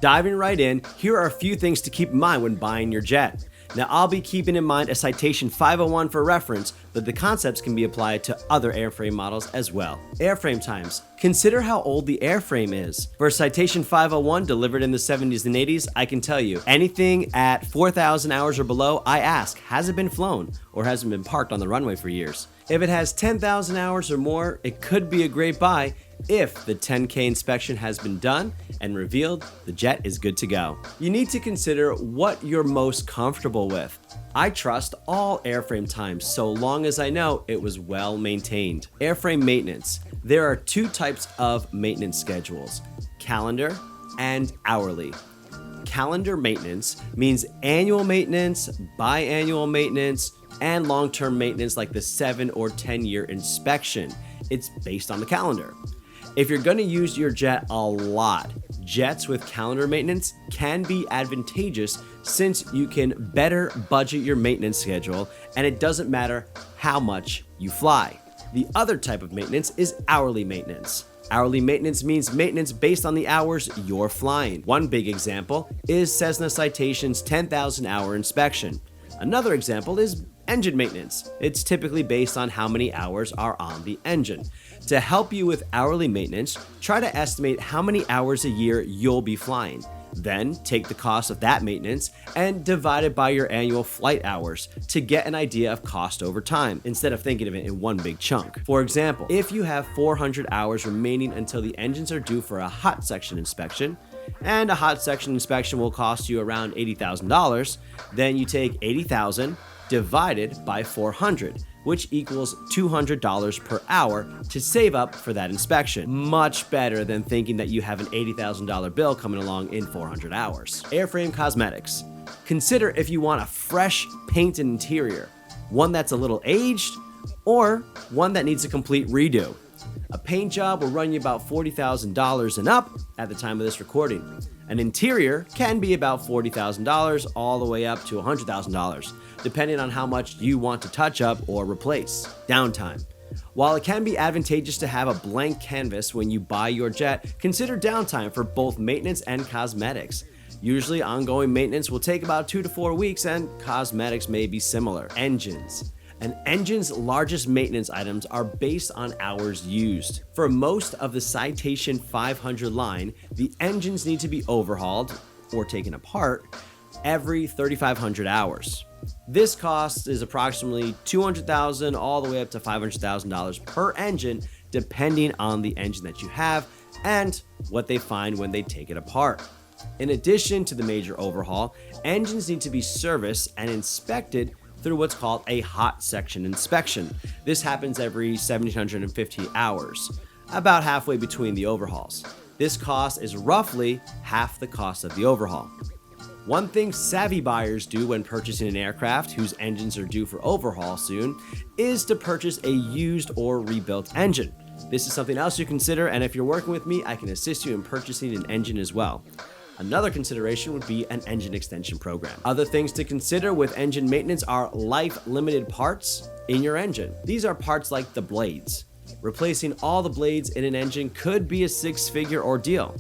Diving right in, here are a few things to keep in mind when buying your jet. Now, I'll be keeping in mind a Citation 501 for reference, but the concepts can be applied to other airframe models as well. Airframe times. Consider how old the airframe is. For a Citation 501 delivered in the 70s and 80s, I can tell you, anything at 4,000 hours or below, I ask, has it been flown or has it been parked on the runway for years? If it has 10,000 hours or more, it could be a great buy if the 10K inspection has been done and revealed the jet is good to go. You need to consider what you're most comfortable with. I trust all airframe times so long as I know it was well maintained. Airframe maintenance. There are two types of maintenance schedules, calendar and hourly. Calendar maintenance means annual maintenance, biannual maintenance, and long-term maintenance like the 7 or 10-year inspection. It's based on the calendar. If you're going to use your jet a lot, jets with calendar maintenance can be advantageous since you can better budget your maintenance schedule and it doesn't matter how much you fly. The other type of maintenance is hourly maintenance. Hourly maintenance means maintenance based on the hours you're flying. One big example is Cessna Citation's 10,000 hour inspection. Another example is engine maintenance. It's typically based on how many hours are on the engine. To help you with hourly maintenance, try to estimate how many hours a year you'll be flying. Then take the cost of that maintenance and divide it by your annual flight hours to get an idea of cost over time, instead of thinking of it in one big chunk. For example, if you have 400 hours remaining until the engines are due for a hot section inspection, and a hot section inspection will cost you around $80,000, then you take $80,000 divided by 400, which equals $200 per hour to save up for that inspection. Much better than thinking that you have an $80,000 bill coming along in 400 hours. Airframe cosmetics. Consider if you want a fresh painted interior, one that's a little aged, or one that needs a complete redo. A paint job will run you about $40,000 and up at the time of this recording. An interior can be about $40,000 all the way up to $100,000, depending on how much you want to touch up or replace. Downtime. While it can be advantageous to have a blank canvas when you buy your jet, consider downtime for both maintenance and cosmetics. Usually ongoing maintenance will take about 2 to 4 weeks and cosmetics may be similar. Engines. An engine's largest maintenance items are based on hours used. For most of the Citation 500 line, the engines need to be overhauled or taken apart every 3,500 hours. This cost is approximately $200,000 all the way up to $500,000 per engine, depending on the engine that you have and what they find when they take it apart. In addition to the major overhaul, engines need to be serviced and inspected through what's called a hot section inspection. This happens every 1,750 hours, about halfway between the overhauls. This cost is roughly half the cost of the overhaul. One thing savvy buyers do when purchasing an aircraft whose engines are due for overhaul soon is to purchase a used or rebuilt engine. This is something else you consider, and if you're working with me, I can assist you in purchasing an engine as well. Another consideration would be an engine extension program. Other things to consider with engine maintenance are life-limited parts in your engine. These are parts like the blades. Replacing all the blades in an engine could be a 6-figure ordeal.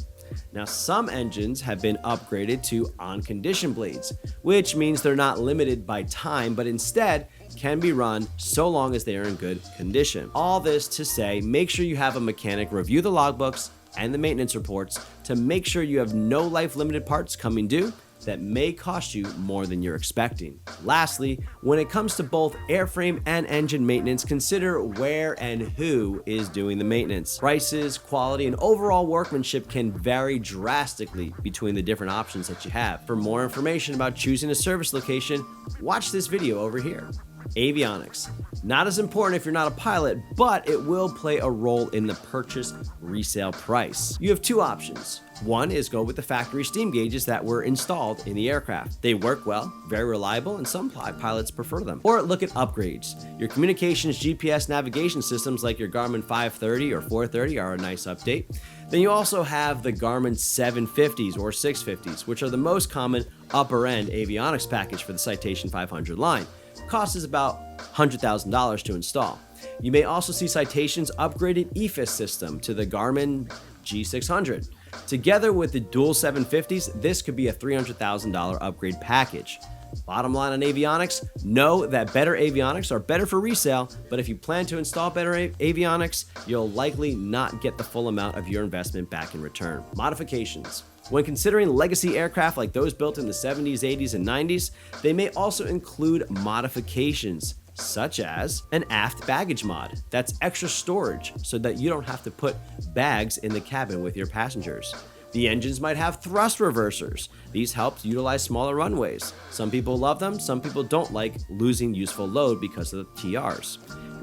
Now, some engines have been upgraded to on-condition blades, which means they're not limited by time, but instead can be run so long as they are in good condition. All this to say, make sure you have a mechanic review the logbooks and the maintenance reports to make sure you have no life-limited parts coming due that may cost you more than you're expecting. Lastly, when it comes to both airframe and engine maintenance, consider where and who is doing the maintenance. Prices, quality, and overall workmanship can vary drastically between the different options that you have. For more information about choosing a service location, watch this video over here. Avionics. Not as important if you're not a pilot, but it will play a role in the purchase resale price. You have two options. One is go with the factory steam gauges that were installed in the aircraft. They work well, very reliable, and some pilots prefer them. Or look at upgrades. Your communications GPS navigation systems like your Garmin 530 or 430 are a nice update. Then you also have the Garmin 750s or 650s, which are the most common upper-end avionics package for the Citation 500 line. Cost is about $100,000 to install. You may also see Citation's upgraded EFIS system to the Garmin G600, Together with the dual 750s, this could be a $300,000 upgrade package. Bottom line on avionics, know that better avionics are better for resale, but if you plan to install better avionics, you'll likely not get the full amount of your investment back in return. Modifications. When considering legacy aircraft like those built in the 70s, 80s, and 90s, they may also include modifications, such as an aft baggage mod. That's extra storage so that you don't have to put bags in the cabin with your passengers. The engines might have thrust reversers. These help utilize smaller runways. Some people love them, some people don't like losing useful load because of the TRs.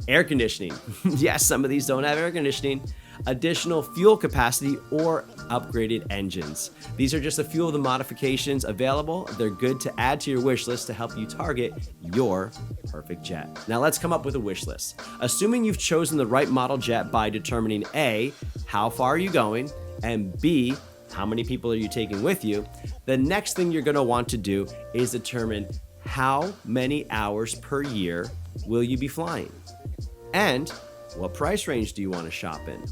Air conditioning. Yes, some of these don't have air conditioning. Additional fuel capacity or upgraded engines. These are just a few of the modifications available. They're good to add to your wish list to help you target your perfect jet. Now let's come up with a wish list. Assuming you've chosen the right model jet by determining A, how far are you going, and B, how many people are you taking with you, the next thing you're going to want to do is determine how many hours per year will you be flying, and what price range do you want to shop in.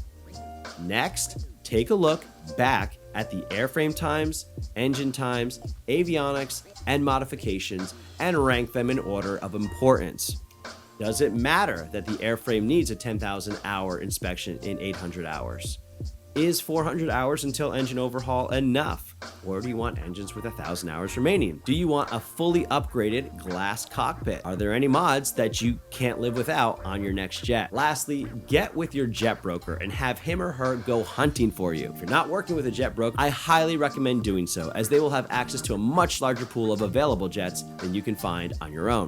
Next, take a look back at the airframe times, engine times, avionics, and modifications, and rank them in order of importance. Does it matter that the airframe needs a 10,000 hour inspection in 800 hours? Is 400 hours until engine overhaul enough? Or do you want engines with 1,000 hours remaining? Do you want a fully upgraded glass cockpit? Are there any mods that you can't live without on your next jet? Lastly, get with your jet broker and have him or her go hunting for you. If you're not working with a jet broker, I highly recommend doing so, as they will have access to a much larger pool of available jets than you can find on your own.